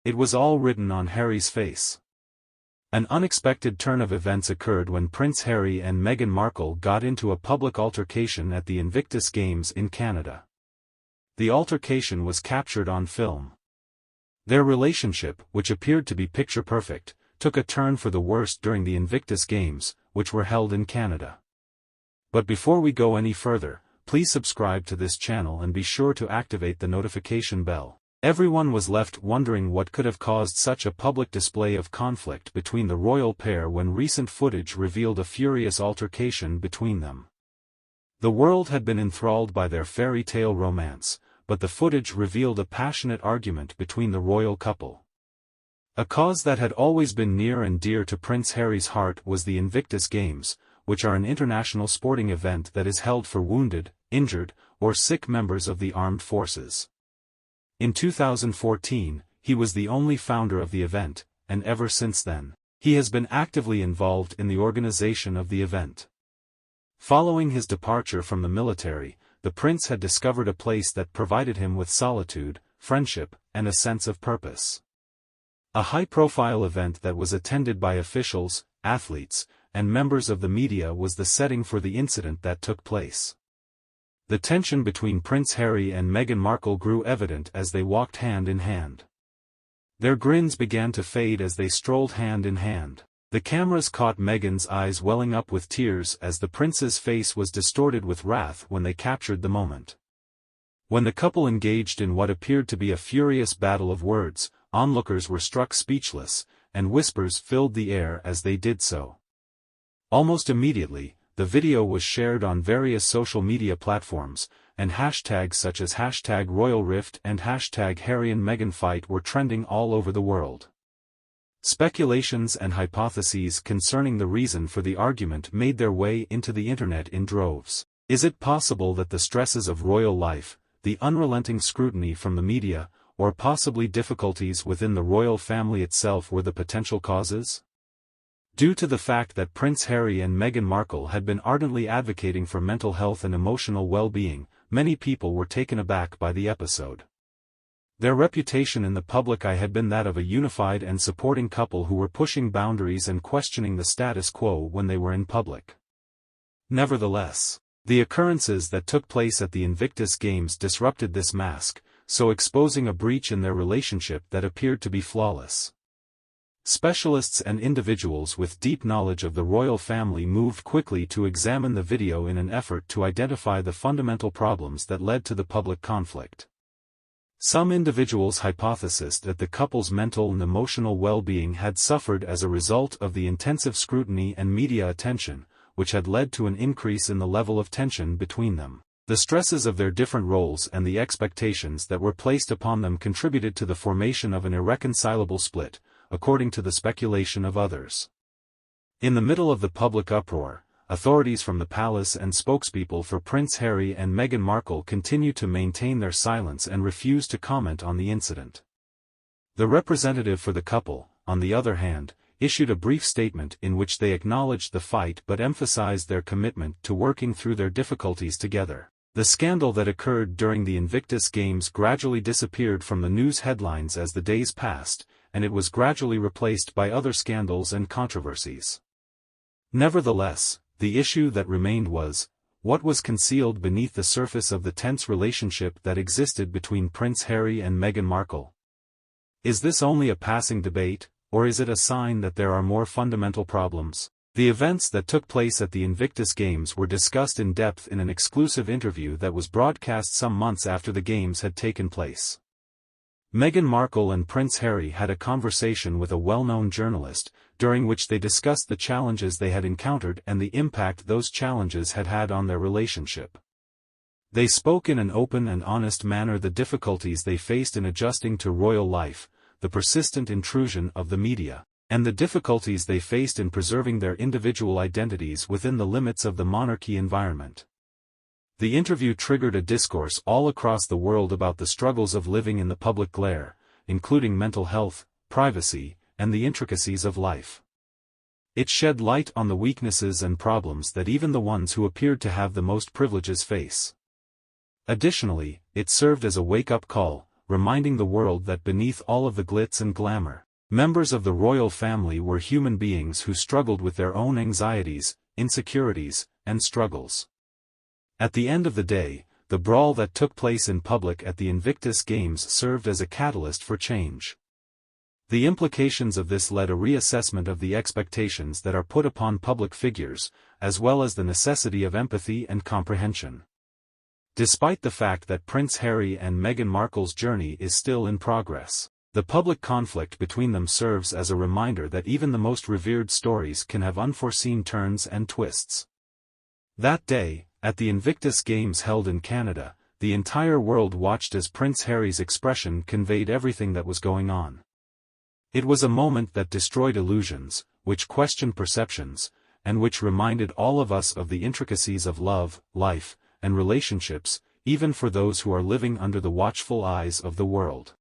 It was all written on Harry's face. An unexpected turn of events occurred when Prince Harry and Meghan Markle got into a public altercation at the Invictus Games in Canada. The altercation was captured on film. Their relationship, which appeared to be picture-perfect, took a turn for the worse during the Invictus Games, which were held in Canada. But before we go any further, please subscribe to this channel and be sure to activate the notification bell. Everyone was left wondering what could have caused such a public display of conflict between the royal pair when recent footage revealed a furious altercation between them. The world had been enthralled by their fairy tale romance, but the footage revealed a passionate argument between the royal couple. A cause that had always been near and dear to Prince Harry's heart was the Invictus Games, which are an international sporting event that is held for wounded, injured, or sick members of the armed forces. In 2014, he was the only founder of the event, and ever since then, he has been actively involved in the organization of the event. Following his departure from the military, the prince had discovered a place that provided him with solitude, friendship, and a sense of purpose. A high-profile event that was attended by officials, athletes, and members of the media was the setting for the incident that took place. The tension between Prince Harry and Meghan Markle grew evident as they walked hand in hand. Their grins began to fade as they strolled hand in hand. The cameras caught Meghan's eyes welling up with tears as the prince's face was distorted with wrath when they captured the moment. When the couple engaged in what appeared to be a furious battle of words, onlookers were struck speechless, and whispers filled the air as they did so. Almost immediately, the video was shared on various social media platforms, and hashtags such as #RoyalRift and #Harry and Meghan Fight were trending all over the world. Speculations and hypotheses concerning the reason for the argument made their way into the internet in droves. Is it possible that the stresses of royal life, the unrelenting scrutiny from the media, or possibly difficulties within the royal family itself were the potential causes? Due to the fact that Prince Harry and Meghan Markle had been ardently advocating for mental health and emotional well-being, many people were taken aback by the episode. Their reputation in the public eye had been that of a unified and supporting couple who were pushing boundaries and questioning the status quo when they were in public. Nevertheless, the occurrences that took place at the Invictus Games disrupted this mask, so exposing a breach in their relationship that appeared to be flawless. Specialists and individuals with deep knowledge of the royal family moved quickly to examine the video in an effort to identify the fundamental problems that led to the public conflict. Some individuals hypothesized that the couple's mental and emotional well-being had suffered as a result of the intensive scrutiny and media attention, which had led to an increase in the level of tension between them. The stresses of their different roles and the expectations that were placed upon them contributed to the formation of an irreconcilable split, according to the speculation of others. In the middle of the public uproar, authorities from the palace and spokespeople for Prince Harry and Meghan Markle continue to maintain their silence and refuse to comment on the incident. The representative for the couple, on the other hand, issued a brief statement in which they acknowledged the fight but emphasized their commitment to working through their difficulties together. The scandal that occurred during the Invictus Games gradually disappeared from the news headlines as the days passed, and it was gradually replaced by other scandals and controversies. Nevertheless, the issue that remained was, what was concealed beneath the surface of the tense relationship that existed between Prince Harry and Meghan Markle? Is this only a passing debate, or is it a sign that there are more fundamental problems? The events that took place at the Invictus Games were discussed in depth in an exclusive interview that was broadcast some months after the Games had taken place. Meghan Markle and Prince Harry had a conversation with a well-known journalist, during which they discussed the challenges they had encountered and the impact those challenges had had on their relationship. They spoke in an open and honest manner the difficulties they faced in adjusting to royal life, the persistent intrusion of the media, and the difficulties they faced in preserving their individual identities within the limits of the monarchy environment. The interview triggered a discourse all across the world about the struggles of living in the public glare, including mental health, privacy, and the intricacies of life. It shed light on the weaknesses and problems that even the ones who appeared to have the most privileges face. Additionally, it served as a wake-up call, reminding the world that beneath all of the glitz and glamour, members of the royal family were human beings who struggled with their own anxieties, insecurities, and struggles. At the end of the day, the brawl that took place in public at the Invictus Games served as a catalyst for change. The implications of this led a reassessment of the expectations that are put upon public figures, as well as the necessity of empathy and comprehension. Despite the fact that Prince Harry and Meghan Markle's journey is still in progress, the public conflict between them serves as a reminder that even the most revered stories can have unforeseen turns and twists. That day, at the Invictus Games held in Canada, the entire world watched as Prince Harry's expression conveyed everything that was going on. It was a moment that destroyed illusions, which questioned perceptions, and which reminded all of us of the intricacies of love, life, and relationships, even for those who are living under the watchful eyes of the world.